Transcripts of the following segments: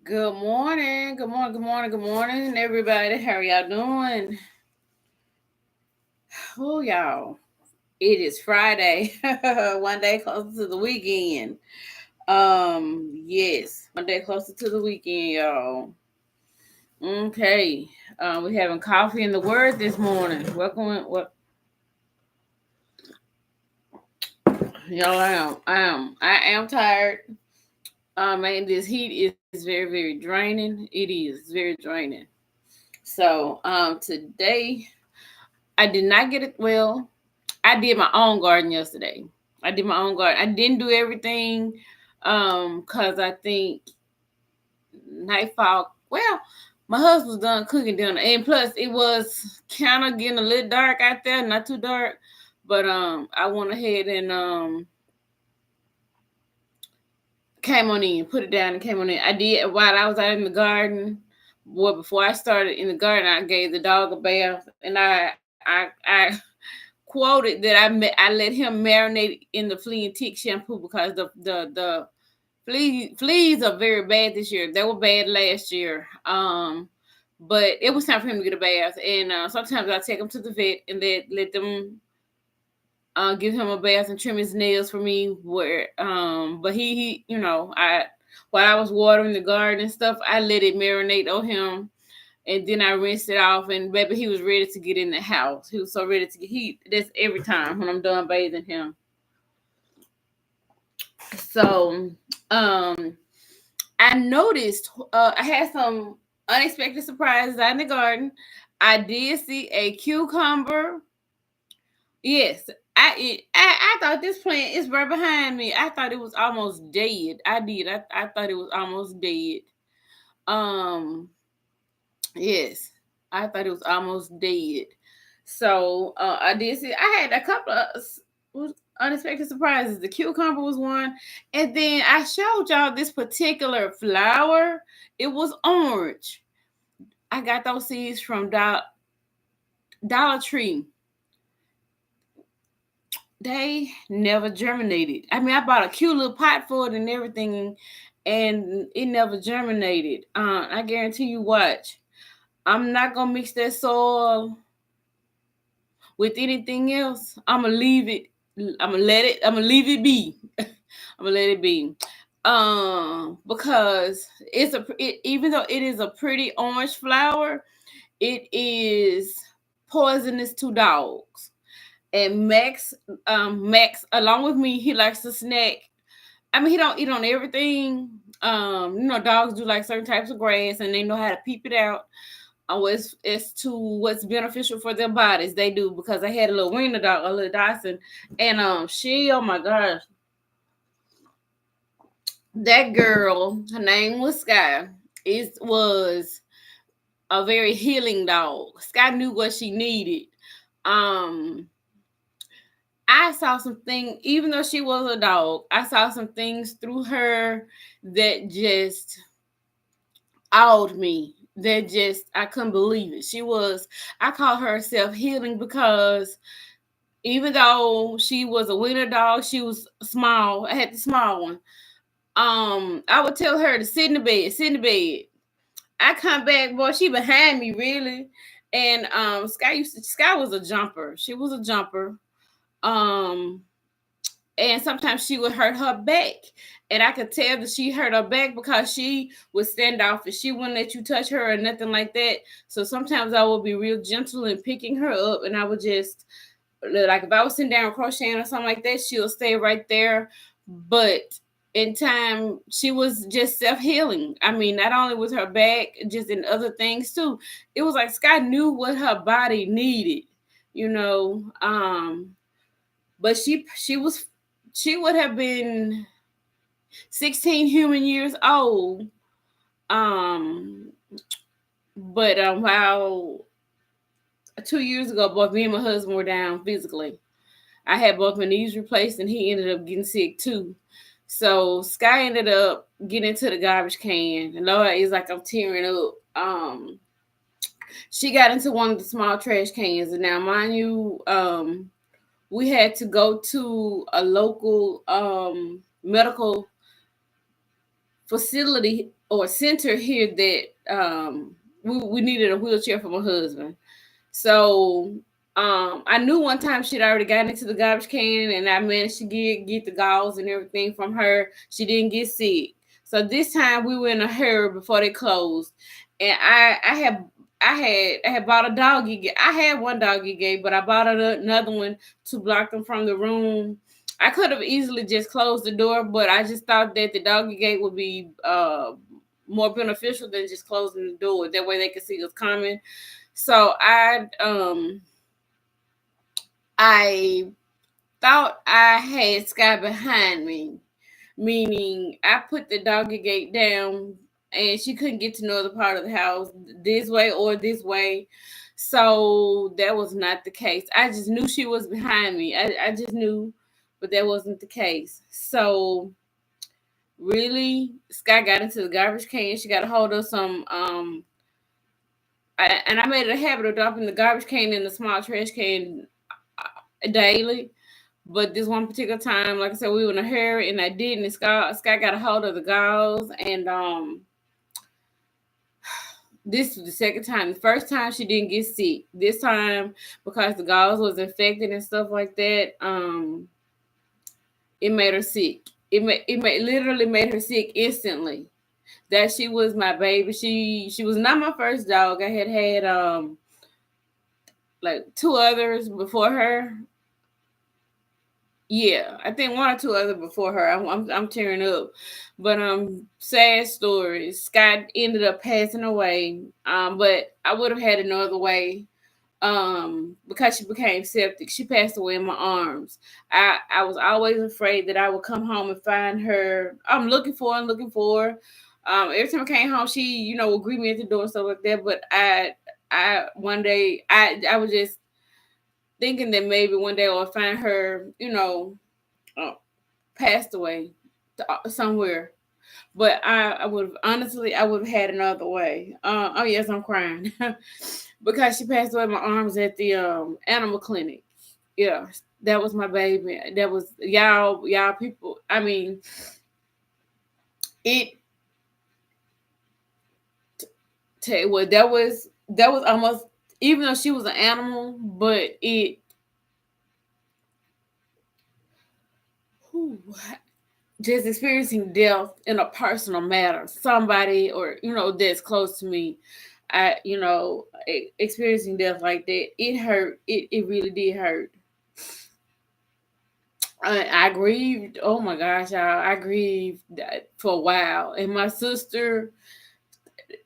Good morning, good morning, good morning, good morning, everybody. How are y'all doing? Oh, y'all, it is Friday, one day closer to the weekend. Yes, one day closer to the weekend, y'all. Okay, we having coffee in the Word this morning. Welcome, y'all. I am tired. Man, this heat is very, very draining. It is very draining. So, today I did not get it. Well, I did my own garden yesterday. I did my own garden. I didn't do everything cuz I think nightfall. Well, my husband was done cooking dinner and plus it was kind of getting a little dark out there, not too dark, but I went ahead and came on in, put it down and came on in. I did while I was out in the garden. Well, before I started in the garden, I gave the dog a bath and I quoted that I let him marinate in the flea and tick shampoo because the fleas are very bad this year. They were bad last year. But it was time for him to get a bath, and sometimes I take him to the vet and let them give him a bath and trim his nails for me. But he I while I was watering the garden and stuff, I let it marinate on him and then I rinsed it off, and baby, he was ready to get in the house. He was so ready to get heat. That's every time when I'm done bathing him. So, I noticed I had some unexpected surprises out in the garden. I did see a cucumber. Yes, I thought this plant is right behind me. I thought it was almost dead. I did. I thought it was almost dead. Um, Yes, I thought it was almost dead. So I did see. I had a couple of unexpected surprises. The cucumber was one, and then I showed y'all this particular flower. It was orange. I got those seeds from Dollar Tree. They never germinated. I mean, I bought a cute little pot for it and everything, and it never germinated. I guarantee you, watch. I'm not gonna mix that soil with anything else. I'm gonna leave it. I'm gonna let it. I'm gonna leave it be. I'm gonna let it be. Because even though it is a pretty orange flower, it is poisonous to dogs. And Max, along with me, he likes to snack. I mean, he don't eat on everything. Dogs do like certain types of grass, and they know how to peep it out as to what's beneficial for their bodies. They do because I had a little wiener dog, a little Dyson, and she, oh my gosh, that girl, her name was Sky. It was a very healing dog. Sky knew what she needed. Um, I saw something, even though she was a dog, I saw some things through her that just awed me. That just I couldn't believe it. I call her self healing because even though she was a wiener dog, she was small. I had the small one. I would tell her to sit in the bed, sit in the bed. I come back, boy, she behind me really. And Sky was a jumper. She was a jumper. Um and sometimes she would hurt her back. And I could tell that she hurt her back because she would stand off and she wouldn't let you touch her or nothing like that. So sometimes I would be real gentle in picking her up and I would just like if I was sitting down crocheting or something like that, she'll stay right there. But in time, she was just self healing. I mean, not only with her back, just in other things too. It was like Sky knew what her body needed, you know. But she would have been 16 human years old. Um, but while 2 years ago, both me and my husband were down physically. I had both my knees replaced, and he ended up getting sick too. So Sky ended up getting into the garbage can, and Lord, it's like I'm tearing up. She got into one of the small trash cans, and now, mind you, we had to go to a local medical facility or center here that we needed a wheelchair for my husband. So I knew one time she'd already gotten into the garbage can, and I managed to get the gauze and everything from her. She didn't get sick. So this time we were in a hurry before they closed, and I had bought a doggy gate. I had one doggy gate, but I bought another one to block them from the room. I could have easily just closed the door, but I just thought that the doggy gate would be more beneficial than just closing the door. That way they could see us coming. So I thought I had Sky behind me, meaning I put the doggy gate down and she couldn't get to no other part of the house this way or this way. So that was not the case. I just knew she was behind me. I just knew, but that wasn't the case. So really, Sky got into the garbage can. She got a hold of some and I made it a habit of dropping the garbage can in the small trash can daily. But this one particular time, like I said, we were in a hurry and I didn't. And Scott got a hold of the gauze, and this was the second time. The first time she didn't get sick. This time, because the gauze was infected and stuff like that, it made her sick. Literally made her sick instantly. That she was my baby. She was not my first dog. I had like two others before her. Yeah, I think one or two other before her. I'm tearing up, but sad stories. Scott ended up passing away. But I would have had it no other way. Because she became septic. She passed away in my arms. I was always afraid that I would come home and find her. I'm looking for her and looking for her. Every time I came home, she would greet me at the door and stuff like that. But I one day I was just thinking that maybe one day I'll find her, uh, passed away somewhere. But I would have honestly, I would have had another way. Oh yes, I'm crying because she passed away in my arms at the animal clinic. Yeah, that was my baby. That was y'all people. I mean, it. Tell you what, that was almost, even though she was an animal, but it. Whew, just experiencing death in a personal matter, somebody or that's close to me, experiencing death like that, it hurt. It really did hurt. I grieved. Oh my gosh, y'all, I grieved for a while, and my sister,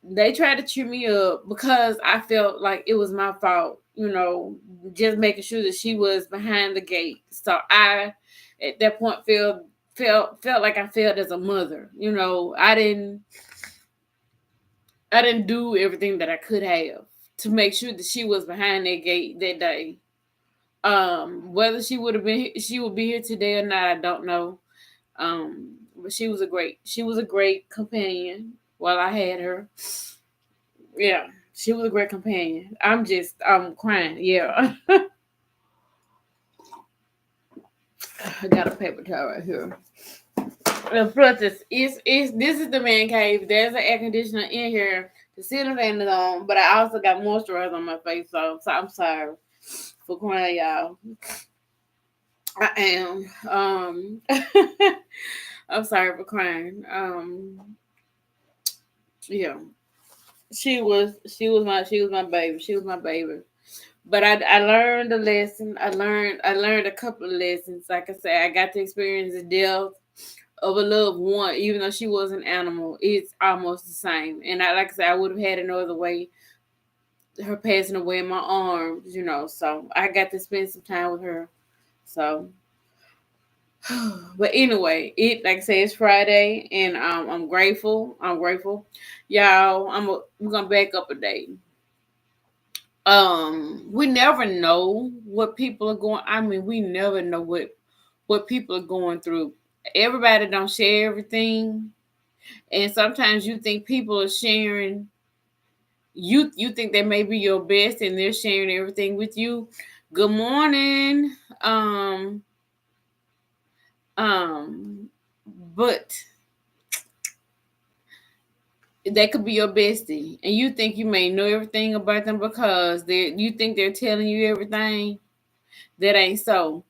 they tried to cheer me up because I felt like it was my fault, just making sure that she was behind the gate. So I, at that point, felt like I failed as a mother. I didn't do everything that I could have to make sure that she was behind that gate that day. Whether she would be here today or not, I don't know. But she was a great companion while I had her. Yeah, she was a great companion. I'm crying. Yeah. I got a paper towel right here. Plus, this is the man cave. There's an air conditioner in here. The ceiling fan is on, but I also got moisturizer on my face, so I'm sorry for crying, y'all. I am. I'm sorry for crying. Yeah, she was my baby. She was my baby. But I learned a lesson. I learned a couple of lessons. Like I said, I got to experience the death of a loved one, even though she was an animal. It's almost the same. And like I said, I would have had it no other way. Her passing away in my arms. So I got to spend some time with her. So, but anyway, like I say, it's Friday, and I'm grateful. I'm grateful, y'all. We're gonna back up a day. We never know what people are going. I mean, we never know what people are going through. Everybody don't share everything, and sometimes you think people are sharing. You think they may be your best, and they're sharing everything with you. Good morning. Um, um, but That could be your bestie, and you think you may know everything about them because you think they're telling you everything. That ain't so.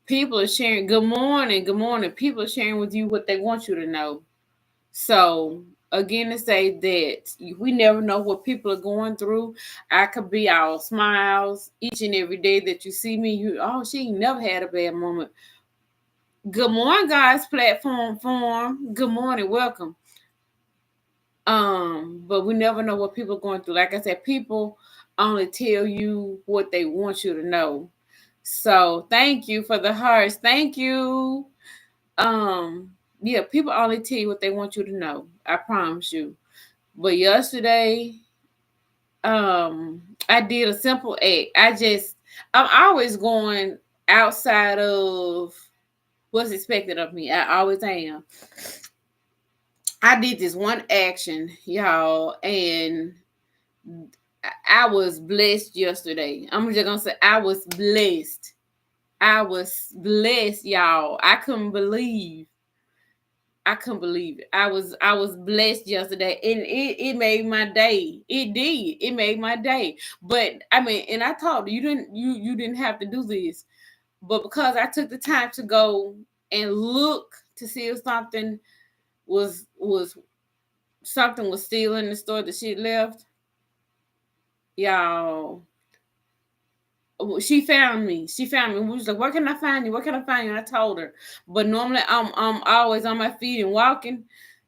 People are sharing. Good morning, good morning. People are sharing with you what they want you to know. So again, to say that we never know what people are going through. I could be all smiles each and every day that you see me. You, oh, she ain't never had a bad moment. Good morning, guys. Platform form. Good morning, welcome. But we never know what people are going through. Like I said, people only tell you what they want you to know. So thank you for the hearts. Thank you. Yeah, people only tell you what they want you to know. I promise you. But yesterday, I did a simple act. I'm always going outside of what's expected of me. I always am. I did this one action, y'all, and I was blessed yesterday. I'm just gonna say I was blessed. I was blessed, y'all. I couldn't believe it. I was blessed yesterday, and it made my day. It did. It made my day. But I mean, and I told you didn't have to do this, but because I took the time to go and look to see if was something was still in the store that she left, y'all. She found me. She found me. We was like, "Where can I find you? Where can I find you?" And I told her. But normally, I'm always on my feet and walking.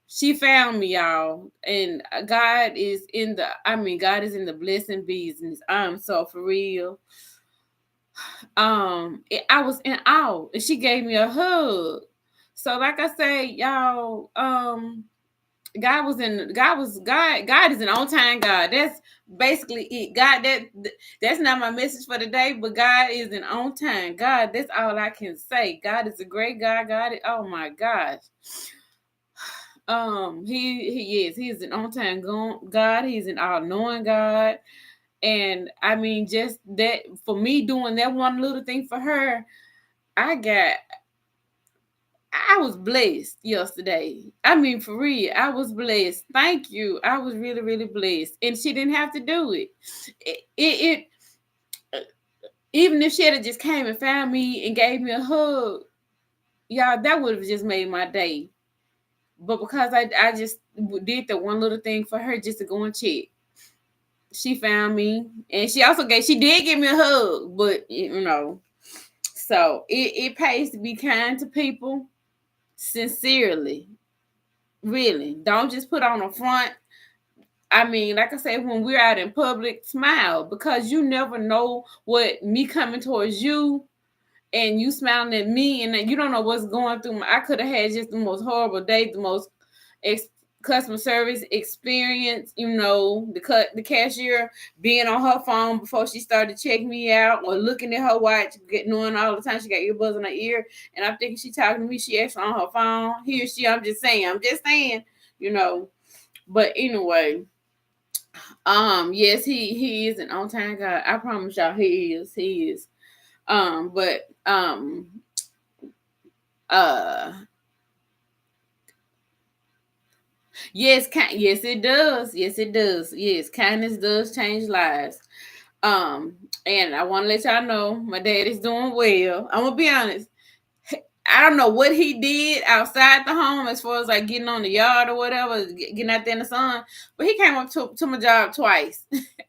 She found me, y'all, and God is in the. I mean, God is in the blessing business. So for real. I was in awe, and she gave me a hug. So, like I say, y'all, God is an on time God. That's basically it. That's not my message for today, but God is an on time God. That's all I can say. God is a great God. Oh my gosh. He is an on time God. He's an all knowing God. And I mean, just that for me doing that one little thing for her, I got I was blessed yesterday. I mean, for real, I was blessed. Thank you. I was really, really blessed, and she didn't have to do it. It even if she had just came and found me and gave me a hug, y'all, that would have just made my day. But because I just did the one little thing for her just to go and check, she found me, and she did give me a hug, but so it pays to be kind to people sincerely. Really, don't just put on a front. I mean, like I said, when we're out in public, smile because you never know what me coming towards you and you smiling at me, and then you don't know what's going through. I could have had just the most horrible day, the most ex- customer service experience. The cashier being on her phone before she started checking me out, or looking at her watch, knowing all the time she got earbuds in her ear, and I'm thinking she talking to me. She actually on her phone. He or she, I'm just saying, you know. But anyway, yes, he is an on time guy. I promise y'all, he is. But uh, yes, it does. Yes, it does. Yes, kindness does change lives. Um, and I want to let y'all know my dad is doing well. I'm gonna be honest. I don't know what he did outside the home as far as like getting on the yard or whatever, getting out there in the sun. But he came up to my job twice.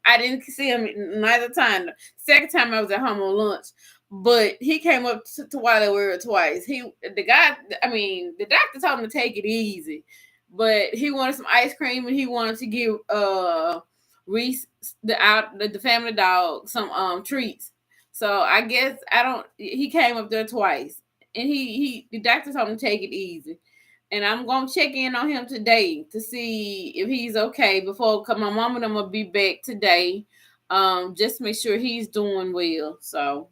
I didn't see him neither time. Second time I was at home on lunch. But he came up to while they were twice. The doctor told him to take it easy. But he wanted some ice cream and he wanted to give Reese the family dog some treats. So I guess I don't he came up there twice, and the doctor told him to take it easy. And I'm gonna check in on him today to see if he's okay before cause my mom and them will be back today. Just to make sure he's doing well. So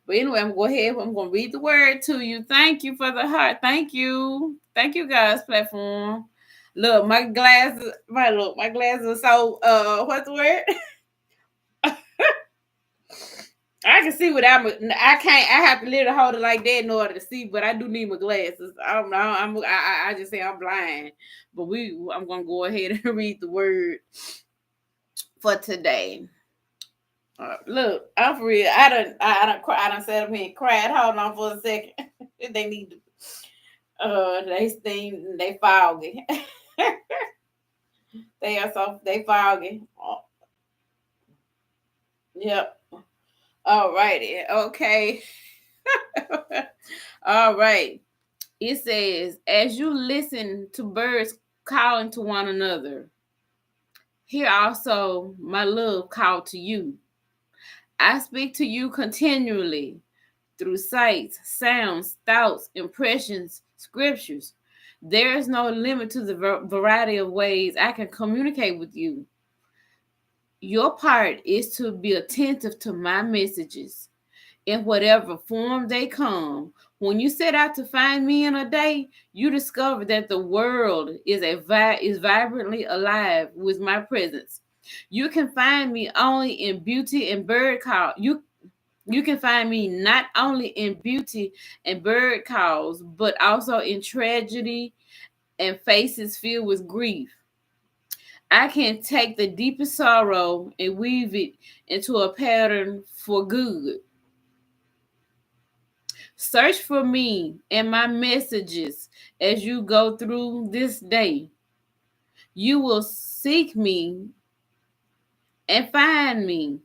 but anyway, I'm gonna go ahead. I'm gonna read the word to you. Thank you for the heart. Thank you. Thank you guys, platform. Look, my glasses are so what's the word? I can see without my. I can't. I have to literally hold it like that in order to see. But I do need my glasses. I don't know. I just say I'm blind. But I'm gonna go ahead and read the word for today. Look, I'm for real. I done sat up here and cried. Hold on for a second. They need to. They foggy. They foggy. Oh, yep. All righty. Okay. All right. It says, as you listen to birds calling to one another, hear also my love call to you. I speak to you continually through sights, sounds, thoughts, impressions, scriptures. There is no limit to the variety of ways I can communicate with you. Your part is to be attentive to my messages in whatever form they come. When you set out to find me in a day, you discover that the world is vibrantly alive with my presence. You can find me only in beauty and bird call. You can find me not only in beauty and bird calls, but also in tragedy and faces filled with grief. I can take the deepest sorrow and weave it into a pattern for good. Search for me and my messages as you go through this day. You will seek me and find me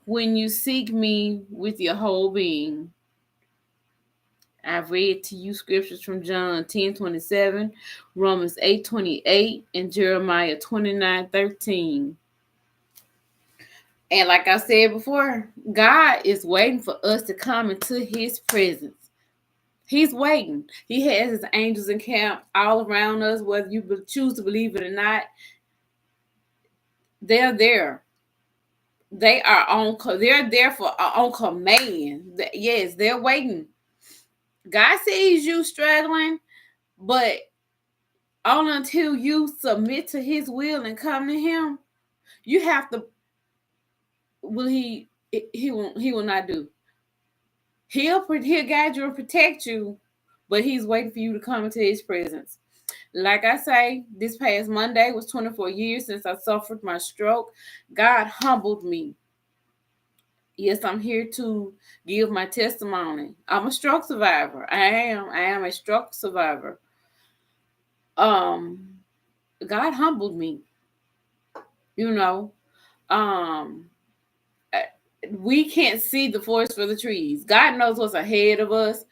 when you seek me with your whole being. I've read to you scriptures from John 10:27, Romans 8:28, and Jeremiah 29:13. And like I said before, God is waiting for us to come into his presence. He's waiting. He has his angels in camp all around us, whether you choose to believe it or not. They're there. They are on. They're there for on command. Yes, they're waiting. God sees you struggling, but only until you submit to His will and come to Him, you have to. Will He? He won't. He will not do. He'll guide you and protect you, but He's waiting for you to come into His presence. Like I say, this past Monday was 24 years since I suffered my stroke. God humbled me. Yes, I'm here to give my testimony. I'm a stroke survivor. I am. I am a stroke survivor. Um, God humbled me. You know, um, we can't see the forest for the trees. God knows what's ahead of us.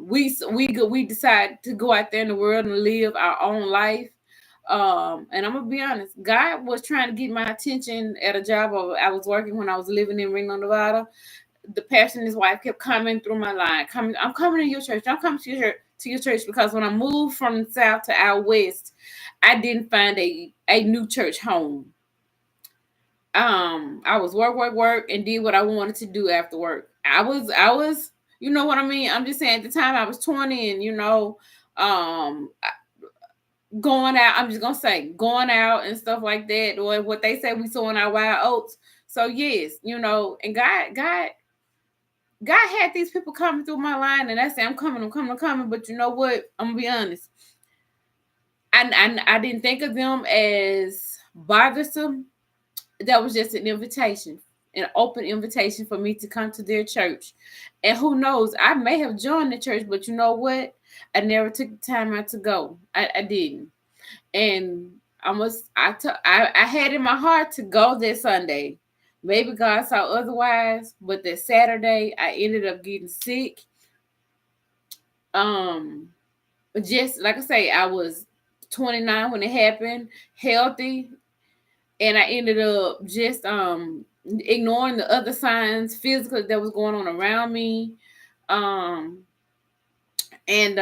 We decide to go out there in the world and live our own life. And I'm gonna be honest, God was trying to get my attention at a job I was working when I was living in Reno, Nevada. The pastor and his wife kept coming through my line. I'm coming to your church. I'm coming to your church because when I moved from the south to out west, I didn't find a new church home. I was work, and did what I wanted to do after work. I was, you know what I mean? I'm just saying at the time I was 20 and um, going out, I'm just gonna say going out and stuff like that, or what they say we sowing our wild oats. So yes, and God had these people coming through my line, and I say I'm coming. But you know what? I'm gonna be honest. I didn't think of them as bothersome. That was just an invitation, an open invitation for me to come to their church. And who knows, I may have joined the church, but you know what? I never took the time out to go. I didn't. And I had in my heart to go that Sunday. Maybe God saw otherwise, but that Saturday I ended up getting sick. Um, just like I say, I was 29 when it happened, healthy, and I ended up just ignoring the other signs physically that was going on around me. Um and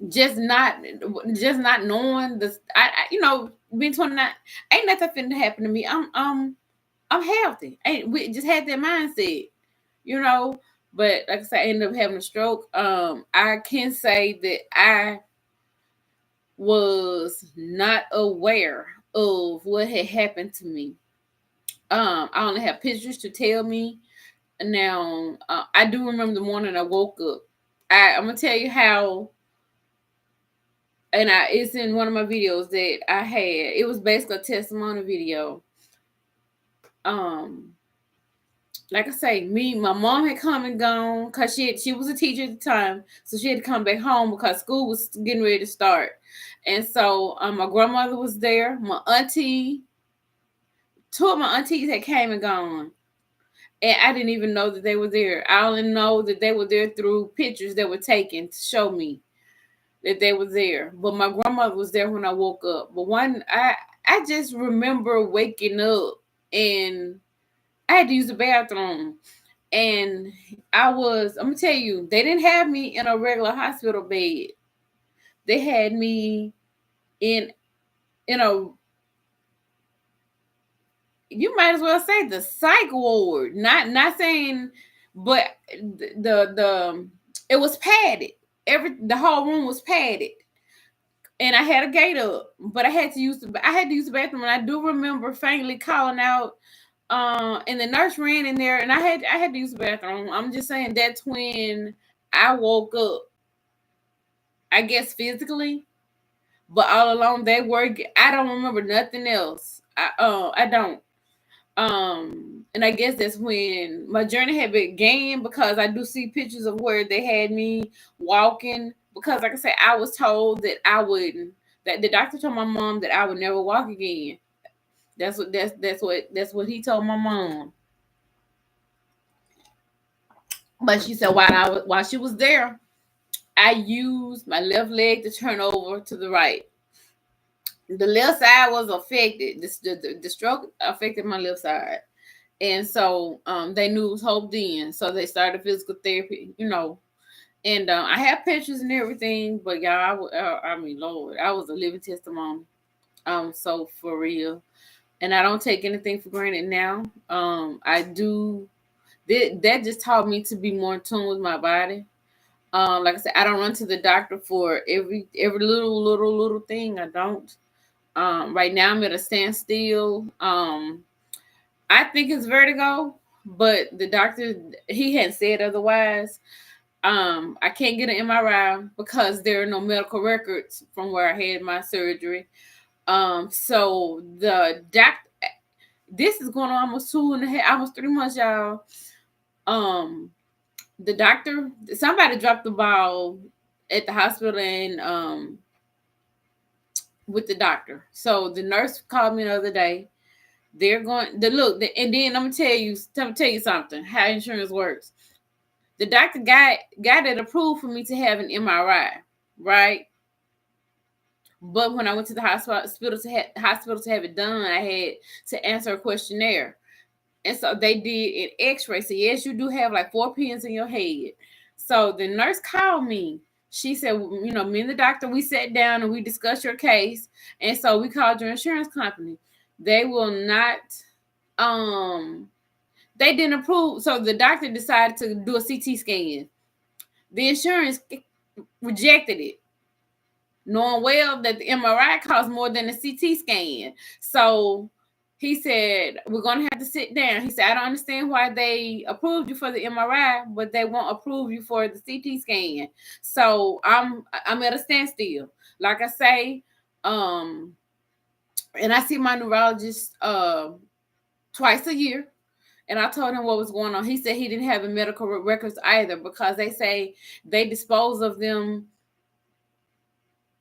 just not knowing this. Being 29, ain't nothing finna happen to me. I'm healthy. Ain't we just had that mindset, you know. But like I said, I ended up having a stroke. I can say that I was not aware of what had happened to me. I only have pictures to tell me Now, I do remember the morning I woke up. I'm gonna tell you how, and it's in one of my videos that I had. It was basically a testimony video. Um, like I say, my mom had come and gone because she was a teacher at the time, so she had to come back home because school was getting ready to start. And so my grandmother was there. My auntie, two of my aunties had came and gone, and I didn't even know that they were there. I only know that they were there through pictures that were taken to show me that they were there. But my grandmother was there when I woke up. But I just remember waking up and I had to use the bathroom. And I'm gonna tell you, they didn't have me in a regular hospital bed. They had me in in a, you might as well say, the psych ward. Not saying, but the it was padded. The whole room was padded. And I had a gate up, but I had to use the bathroom. And I do remember faintly calling out, and the nurse ran in there, and I had to use the bathroom. I'm just saying that's when I woke up, I guess physically, but all along they were. I don't remember nothing else. I don't. And I guess that's when my journey had began, because I do see pictures of where they had me walking. Because, like I said, I was told that I wouldn't. That the doctor told my mom that I would never walk again. That's what he told my mom. But she said while she was there, I used my left leg to turn over to the right. The left side was affected. The stroke affected my left side, and so they knew it was hope then. So they started physical therapy, And I have pictures and everything, but y'all, I mean, Lord, I was a living testimony. So for real, and I don't take anything for granted now. I do. That just taught me to be more in tune with my body. Like I said, I don't run to the doctor for every little thing. I don't. Right now I'm at a standstill. I think it's vertigo, but the doctor, he hadn't said otherwise. I can't get an MRI because there are no medical records from where I had my surgery. So the doctor, this is going on almost 2.5, almost 3 months, y'all. The doctor, somebody dropped the ball at the hospital, and with the doctor. So the nurse called me the other day. They're going to look, and then I'm gonna tell you something. How insurance works. The doctor got it approved for me to have an MRI, right? But when I went to the hospital to have it done, I had to answer a questionnaire, and so they did an X-ray. So yes, you do have like 4 pins in your head. So the nurse called me. She said, me and the doctor, we sat down and we discussed your case, and so we called your insurance company. They will not. They didn't approve. So the doctor decided to do a CT scan. The insurance rejected it, knowing well that the MRI costs more than the CT scan. So he said, we're going to have to sit down. He said, I don't understand why they approved you for the MRI, but they won't approve you for the CT scan. So I'm at a standstill. Like I say, and I see my neurologist twice a year. And I told him what was going on. He said he didn't have the medical records either, because they say they dispose of them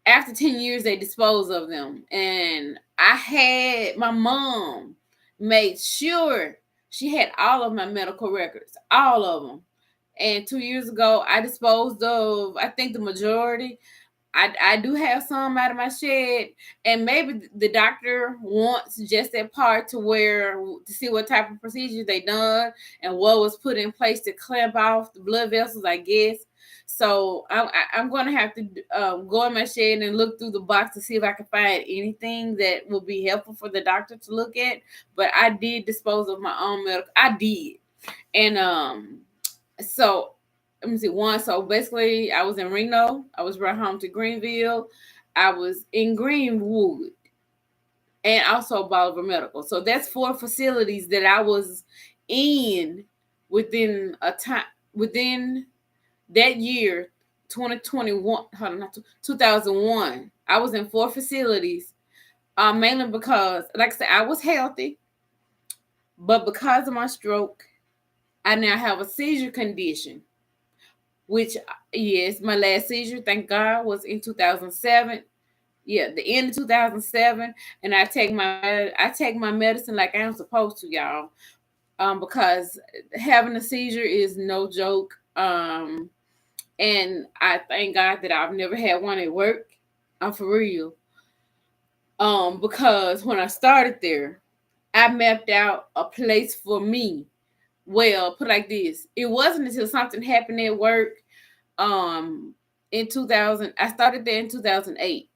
after 10 years. They dispose of them. And I had my mom made sure she had all of my medical records, all of them. And 2 years ago, I disposed of, I think, the majority. I do have some out of my shed, and maybe the doctor wants just that part to see what type of procedures they done and what was put in place to clamp off the blood vessels, I guess. So I'm going to have to go in my shed and look through the box to see if I can find anything that will be helpful for the doctor to look at. But I did dispose of my own medical. I did, and so let me see one. So basically, I was in Reno. I was right home to Greenville. I was in Greenwood, and also Bolivar Medical. So that's 4 facilities that I was in within a time within that year, 2021. Hold on, not 2001. I was in 4 facilities. Mainly because, like I said, I was healthy, but because of my stroke, I now have a seizure condition. Which, yes, my last seizure, thank God, was in 2007. Yeah, the end of 2007, and I take my medicine like I'm supposed to, y'all. Because having a seizure is no joke. And I thank God that I've never had one at work. I'm for real. Because when I started there, I mapped out a place for me. Well, put like this: it wasn't until something happened at work. In 2000, I started there in 2008.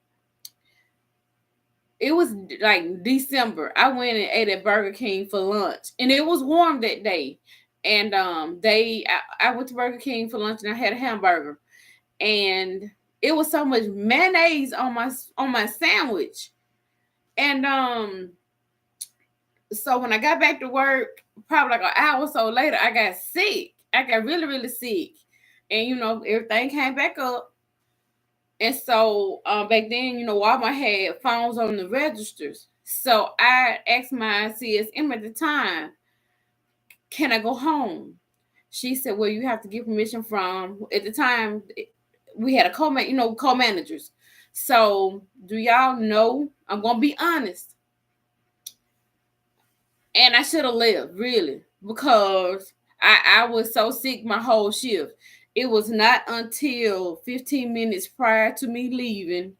It was like December. I went and ate at Burger King for lunch, and it was warm that day. And I went to Burger King for lunch, and I had a hamburger, and it was so much mayonnaise on my sandwich. And so when I got back to work, probably like an hour or so later, I got sick. I got really, really sick, and everything came back up. And so back then, Walmart had phones on the registers. So I asked my CSM at the time, "Can I go home?" She said, "Well, you have to get permission from." At the time, we had a co-managers. So do y'all know? I'm gonna be honest, and I should have left really because I was so sick my whole shift. It was not until 15 minutes prior to me leaving.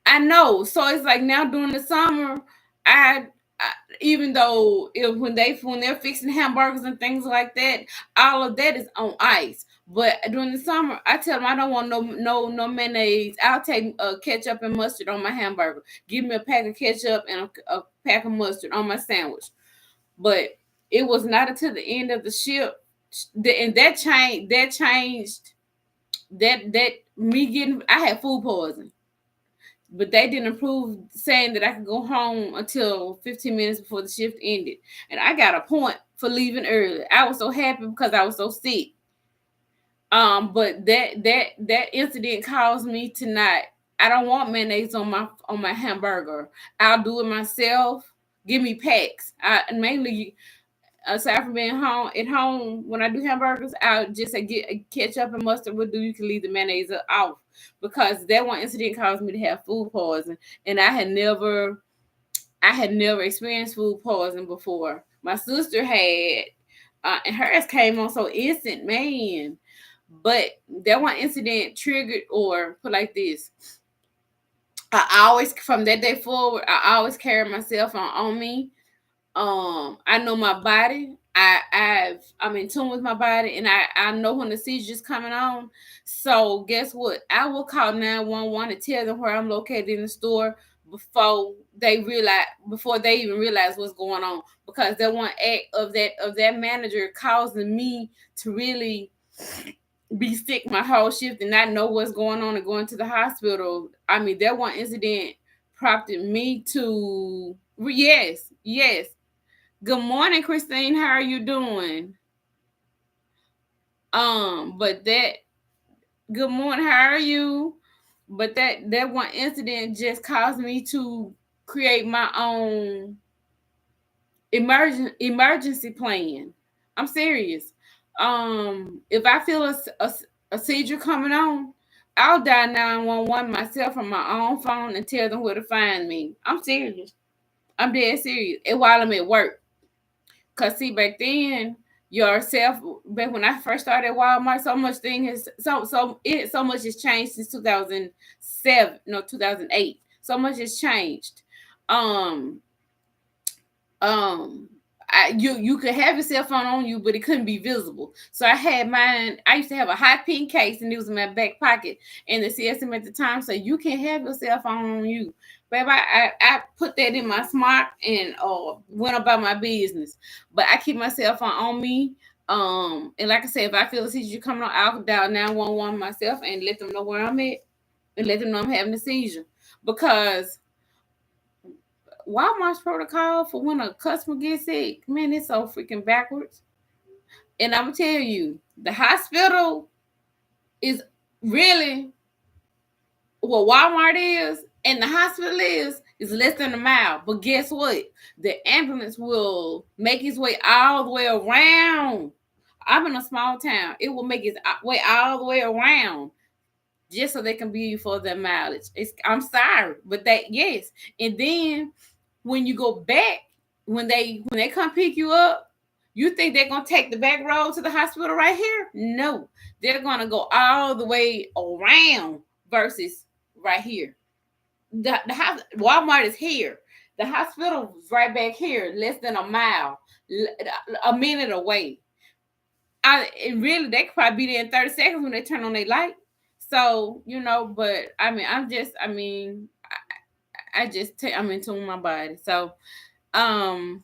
I know. So it's like now during the summer, I, I even though when they're fixing hamburgers and things like that, all of that is on ice. But during the summer, I tell them I don't want no mayonnaise. I'll take ketchup and mustard on my hamburger. Give me a pack of ketchup and a pack of mustard on my sandwich. But it was not until the end of the shift, and that changed. That me getting I had food poisoning, but they didn't approve saying that I could go home until 15 minutes before the shift ended. And I got a point for leaving early. I was so happy because I was so sick. But that incident caused me to not. I don't want mayonnaise on my hamburger. I'll do it myself. Give me packs. I mainly aside from being home at home when I do hamburgers, I'll just say get ketchup and mustard will do. You can leave the mayonnaise off because that one incident caused me to have food poisoning, and I had never experienced food poisoning before. My sister had, and hers came on so instant, man. But that one incident triggered, or put like this, I always from that day forward, I always carry myself on me. I know my body. I'm in tune with my body, and I know when the seizure's coming on. So guess what? I will call 911 and tell them where I'm located in the store before they even realize what's going on, because that one act of that manager causing me to really be sick my whole shift and not know what's going on and going to the hospital. I mean, that one incident prompted me to, yes, yes. Good morning, Christine. How are you doing? But that good morning. How are you? But that one incident just caused me to create my own emergency plan. I'm serious. If I feel a seizure coming on, I'll dial 911 myself from my own phone and tell them where to find me. I'm serious. I'm dead serious. And while I'm at work. Cause see, back then, yourself back when I first started at Walmart, so much has changed since 2007, no 2008. So much has changed. Um, um, you could have your cell phone on you, but it couldn't be visible. So I had mine. I used to have a hot pink case, and it was in my back pocket. And the CSM at the time said, "You can't have your cell phone on you." Babe, I put that in my smart and went about my business. But I keep my cell phone on me. And like I said, if I feel a seizure coming on, I'll dial 911 myself and let them know where I'm at and let them know I'm having a seizure. Because Walmart's protocol for when a customer gets sick, man, it's so freaking backwards. And I'm gonna tell you, the hospital is really what Walmart is, and the hospital is less than a mile. But guess what? The ambulance will make its way all the way around. I'm in a small town. It will make its way all the way around just so they can be for their mileage. I'm sorry, but that yes. And then when you go back, when they come pick you up, you think they're gonna take the back road to the hospital right here? No, they're gonna go all the way around versus right here. The house Walmart is here. The hospital is right back here, less than a mile, a minute away. They could probably be there in 30 seconds when they turn on their light. So, but I mean, I'm in tune with my body. So, um,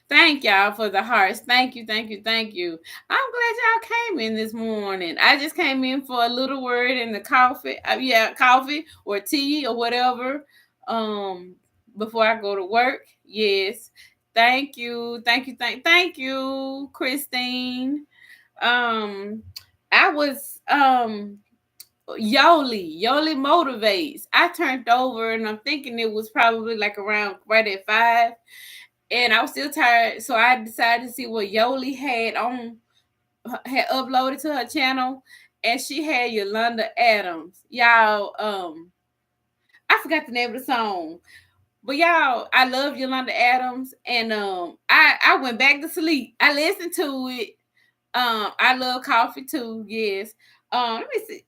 thank y'all for the hearts. Thank you, thank you, thank you. I'm glad y'all came in this morning. I just came in for a little word in the coffee. Coffee or tea or whatever. Um, Before I go to work. Yes. Thank you. Thank you. Thank you, Christine. Um, I was Yoli motivates. I turned over and I'm thinking it was probably like around right at 5, and I was still tired, so I decided to see what Yoli had uploaded to her channel, and she had Yolanda Adams. Y'all, I forgot the name of the song, but y'all, I love Yolanda Adams, and I went back to sleep. I listened to it. I love coffee too. Yes. Let me see.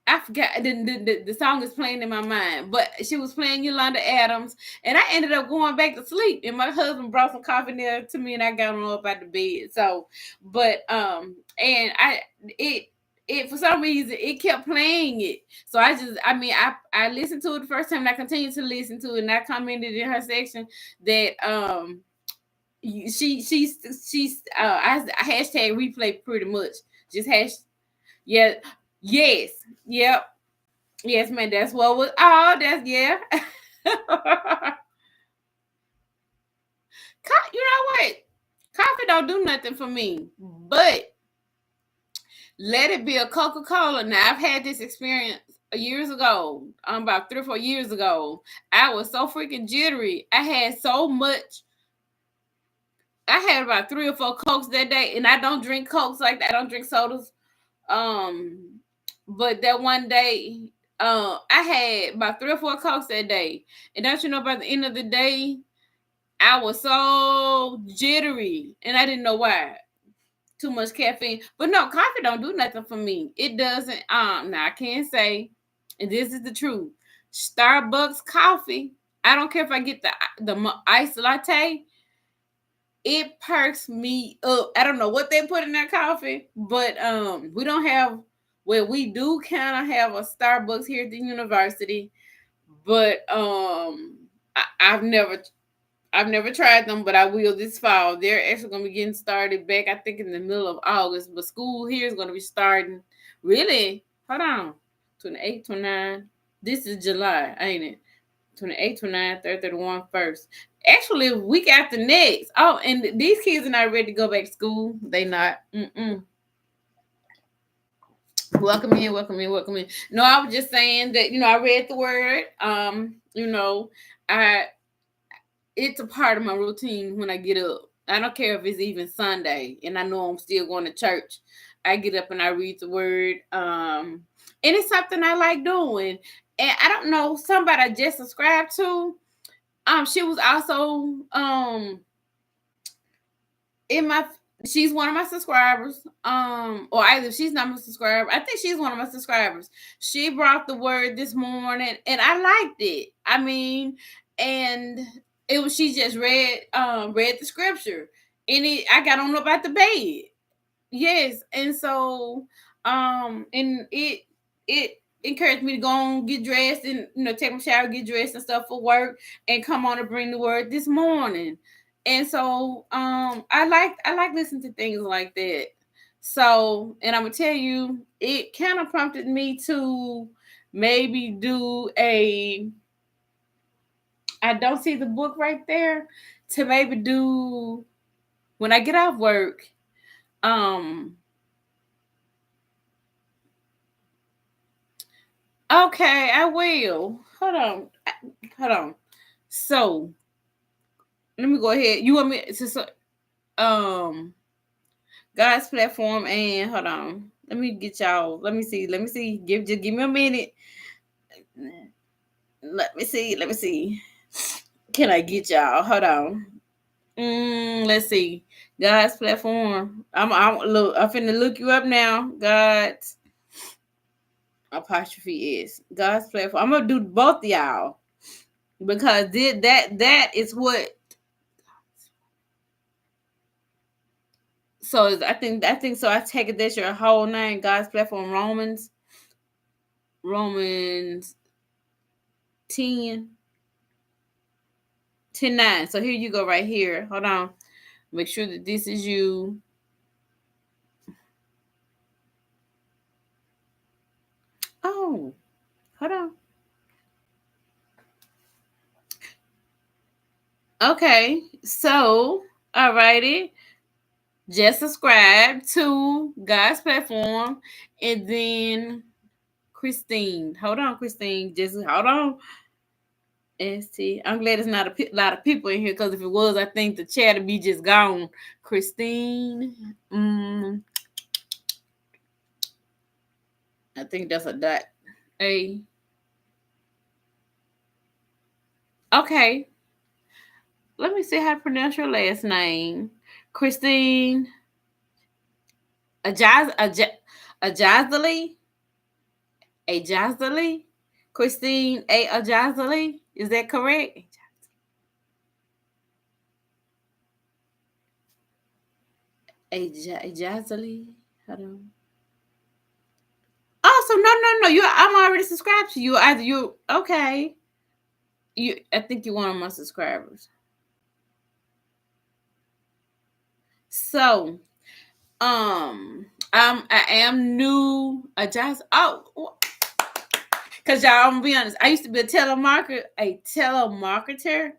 I forgot the song is playing in my mind, but she was playing Yolanda Adams, and I ended up going back to sleep. And my husband brought some coffee there to me, and I got on up out the bed. So, but and it for some reason it kept playing it. So I listened to it the first time, and I continued to listen to it, and I commented in her section that she's I hashtag replay pretty much just hash yeah. Yes. Yep. Yes, man. That's what was. Oh, that's yeah. You know what? Coffee don't do nothing for me, but let it be a Coca Cola. Now I've had this experience years ago. About 3 or 4 years ago. I was so freaking jittery. I had so much. I had about 3 or 4 Cokes that day, and I don't drink Cokes like that. I don't drink sodas. Um, but that one day, I had about 3 or 4 Cokes that day, and don't you know? By the end of the day, I was so jittery, and I didn't know why. Too much caffeine, but no, coffee don't do nothing for me. It doesn't. Now I can't say, and this is the truth. Starbucks coffee. I don't care if I get the iced latte. It perks me up. I don't know what they put in their coffee, but we don't have well, we do kind of have a Starbucks here at the university, but I've never tried them, but I will this fall. They're actually gonna be getting started back, I think, in the middle of August, but school here is gonna be starting really hold on 28, 29. This is July, ain't it? 28, 29, 30, 31, 1st. Actually, a week after next. Oh, and these kids are not ready to go back to school. They not. Welcome in, welcome in, welcome in. No, I was just saying that, I read the word. I it's a part of my routine when I get up. I don't care if it's even Sunday and I know I'm still going to church. I get up and I read the word. And it's something I like doing. And I don't know, somebody I just subscribed to. She was also in my she's one of my subscribers. Or either she's not my subscriber. I think she's one of my subscribers. She brought the word this morning and I liked it. I mean, and it was she just read the scripture. And I got on up at the bed. Yes. And so and it encouraged me to go on, get dressed, and take my shower, get dressed and stuff for work, and come on and bring the word this morning. And so I like listening to things like that. So, and I'm gonna tell you, it kind of prompted me to maybe do I don't see the book right there to maybe do when I get off work. Um, okay, I will. Hold on. Hold on. So let me go ahead. You want me to um God's platform and hold on. Let me get y'all. Let me see. Let me see. Just give me a minute. Let me see. Let me see. Can I get y'all? Hold on. Let's see. God's platform. I'm look. I'm finna look you up now. God's apostrophe is God's platform. I'm gonna do both of y'all because that is what. So I think so. I take it that's your whole name. God's platform. Romans 10, 10 9. So here you go right here. Hold on. Make sure that this is you. Oh, hold on. Okay. So, alrighty. Just subscribe to God's platform. And then Christine. Hold on, Christine. Just hold on. ST. I'm glad it's not a lot of people in here because if it was, I think the chat would be just gone. Christine. I think that's a dot. A. Okay. Let me see how to pronounce your last name. Christine Ajazali. Ajazali. Christine A. Ajazali. Is that correct? Ajazali. Hold on. Oh, so no. I'm already subscribed to you. Either you okay. I think you're one of my subscribers. So, I am new. Cause y'all, I'm gonna be honest. I used to be a telemarketer.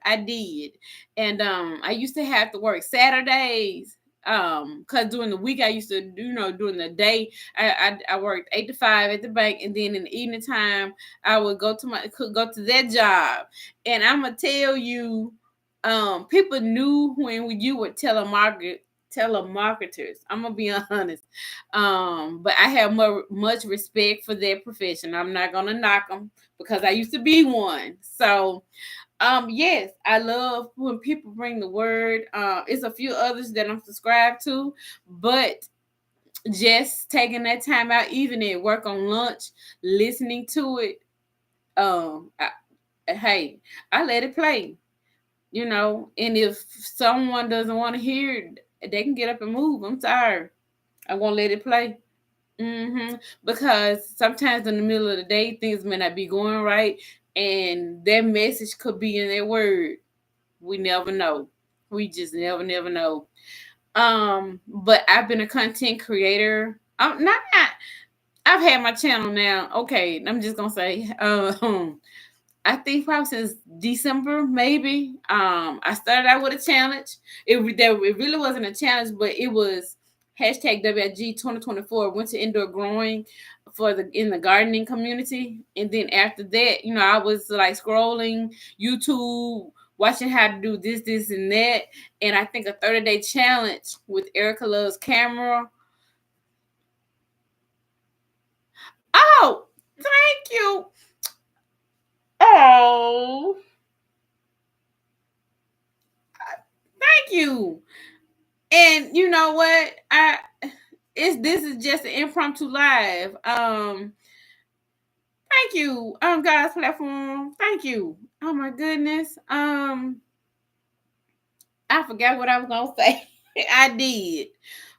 I did, and I used to have to work Saturdays. Cause during the week I used to, during the day I worked 8 to 5 at the bank, and then in the evening time I would could go to that job. And I'm gonna tell you, people knew when you were telemarketers. I'm gonna be honest. But I have much respect for their profession. I'm not gonna knock them because I used to be one. So, yes, I love when people bring the word. It's a few others that I'm subscribed to, but just taking that time out, even at work on lunch, listening to it. Hey, I let it play. And if someone doesn't want to hear it, they can get up and move. I'm tired. I'm gonna let it play. Because sometimes in the middle of the day, things may not be going right, and their message could be in their word. We never know. We just never know. But I've been a content creator. I'm not. I've had my channel now. Okay, I'm just gonna say. I think probably since December, maybe. I started out with a challenge. It really wasn't a challenge, but it was hashtag WG 2024. Went to indoor growing in the gardening community, and then after that, I was like scrolling YouTube, watching how to do this, and that. And I think a 30-day challenge with Erica Love's camera. Oh, thank you. Oh, thank you. And you know what? This is just an impromptu live. Thank you. Guys platform. Thank you. Oh my goodness. I forgot what I was gonna say. I did.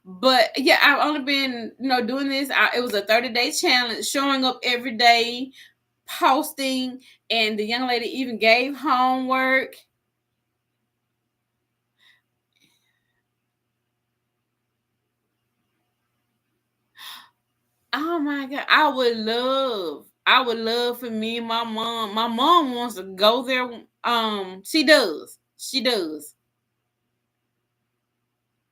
But yeah, I've only been, doing this. It was a 30-day challenge, showing up every day, posting, and the young lady even gave homework. Oh my god, I would love for me and my mom. My mom wants to go there. She does. She does.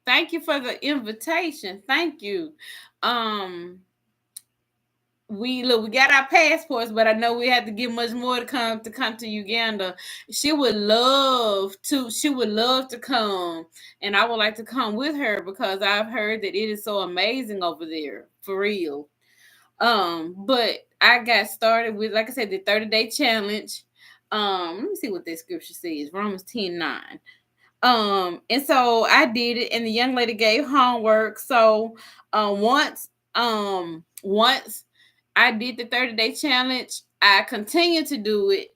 Thank you for the invitation. Thank you. Um, we got our passports, but I know we had to get much more to come to Uganda. She would love to come, and I would like to come with her because I've heard that it is so amazing over there, for real. But I got started with, like I said, the 30-day challenge. Let me see what that scripture says. Romans 10:9. And so I did it, and the young lady gave homework. So once I did the 30-day challenge, I continued to do it.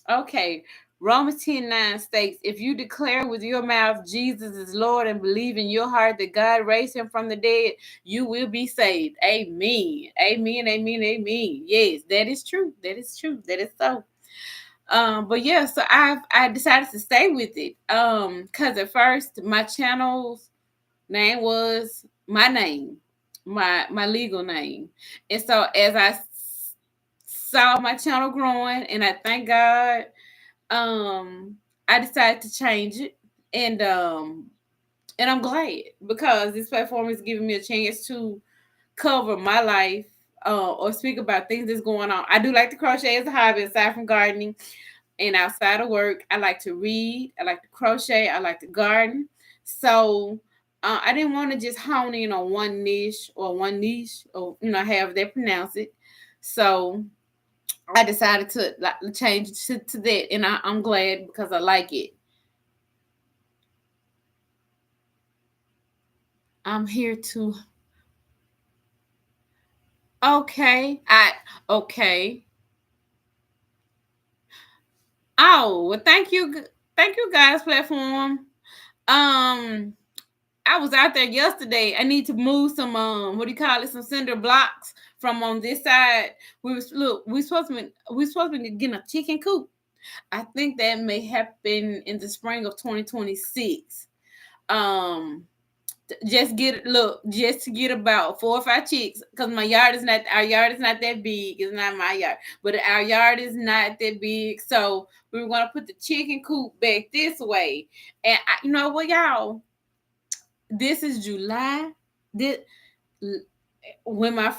Okay. Romans 10:9 states, if you declare with your mouth Jesus is Lord and believe in your heart that God raised him from the dead, you will be saved. Amen. Amen. Amen. Amen. Yes, that is true. That is true. That is so. But yeah, so I decided to stay with it. Cause at first my channel's name was my name, my legal name. And so as saw my channel growing, and I thank God, I decided to change it. And I'm glad because this platform is giving me a chance to cover my life, or speak about things that's going on. I do like to crochet as a hobby aside from gardening. And outside of work, I like to read, I like to crochet, I like to garden. So I didn't want to just hone in on one niche, or however they pronounce it. So I decided to like change it to that, and I'm glad because I like it. I'm here to. Okay, okay. Oh, well, thank you guys, platform. Um, I was out there yesterday. I need to move some what do you call it? Some cinder blocks from on this side. We supposed to be getting a chicken coop. I think that may happen in the spring of 2026. Um just to get about 4 or 5 chicks, because our yard is not that big. It's not my yard, but our yard is not that big. So we were gonna put the chicken coop back this way. And you know what, y'all? This is July. This when my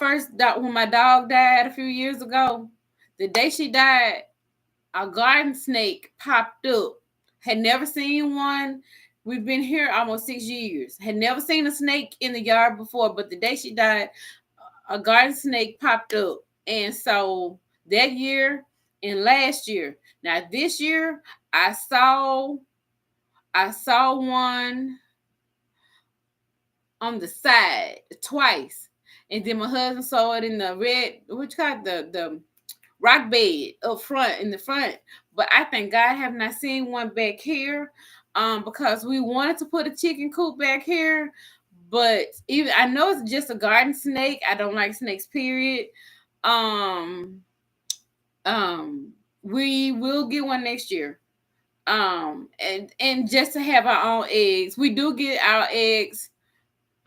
dog died a few years ago, the day she died, a garden snake popped up. Had never seen one. We've been here almost 6 years. Had never seen a snake in the yard before, but the day she died, a garden snake popped up. And so that year and last year. Now this year, I saw I saw one on the side twice. And then my husband saw it in the red, which got the rock bed up front in the front. But I thank God I have not seen one back here. Because we wanted to put a chicken coop back here. But even I know it's just a garden snake. I don't like snakes, period. Um we will get one next year. And just to have our own eggs. We do get our eggs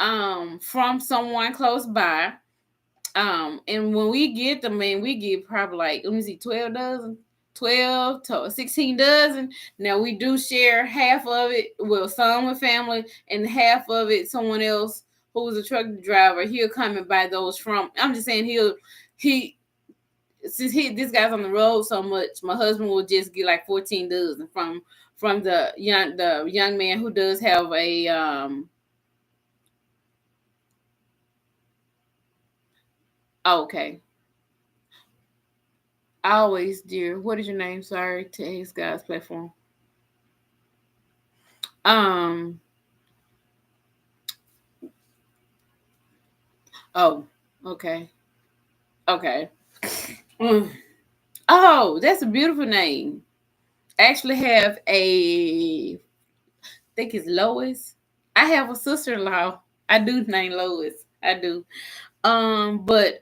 from someone close by. And when we get them, man, we get probably like, let me see, 12 dozen, 12 to 16 dozen. Now we do share half of it, well, some with family, and half of it someone else who's a truck driver. He'll come and buy those from. I'm just saying he since this guy's on the road so much, my husband will just get like 14 dozen from the young man who does have a okay. Always, dear. What is your name? Sorry to ask God's platform. Um. Oh. Okay. Okay. Mm. Oh, that's a beautiful name. I actually have I think it's Lois. I have a sister-in-law. I do name Lois. I do. But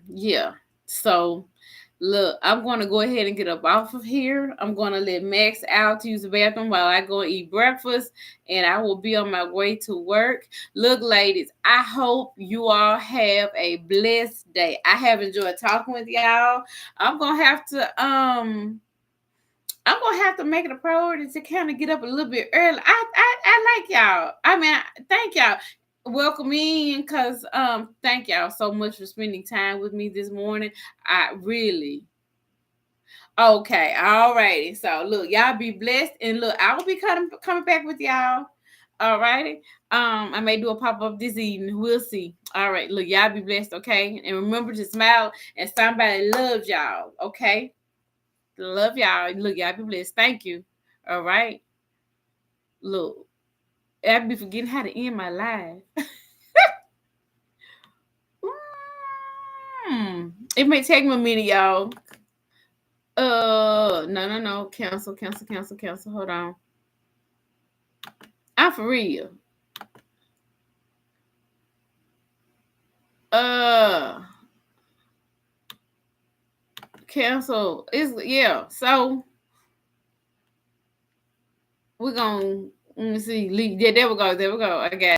yeah. So look, I'm gonna go ahead and get up off of here. I'm gonna let Max out to use the bathroom while I go eat breakfast, and I will be on my way to work. Look, ladies, I hope you all have a blessed day. I have enjoyed talking with y'all. I'm gonna have to I'm gonna have to make it a priority to kind of get up a little bit early. I like y'all. I mean, thank y'all. Welcome in, cause thank y'all so much for spending time with me this morning. I really okay. All righty. So look, y'all be blessed, and look, I will be coming back with y'all. All righty. I may do a pop up this evening. We'll see. All right. Look, y'all be blessed. Okay, and remember to smile, and somebody loves y'all. Okay. Love y'all. Look, y'all be blessed. Thank you. All right. Look, I be forgetting how to end my life. It may take me a minute, y'all. No. Cancel. Hold on. I'm for real. Uh, cancel. Is yeah. So we're gonna let me see. Yeah, there we go. There we go. I got.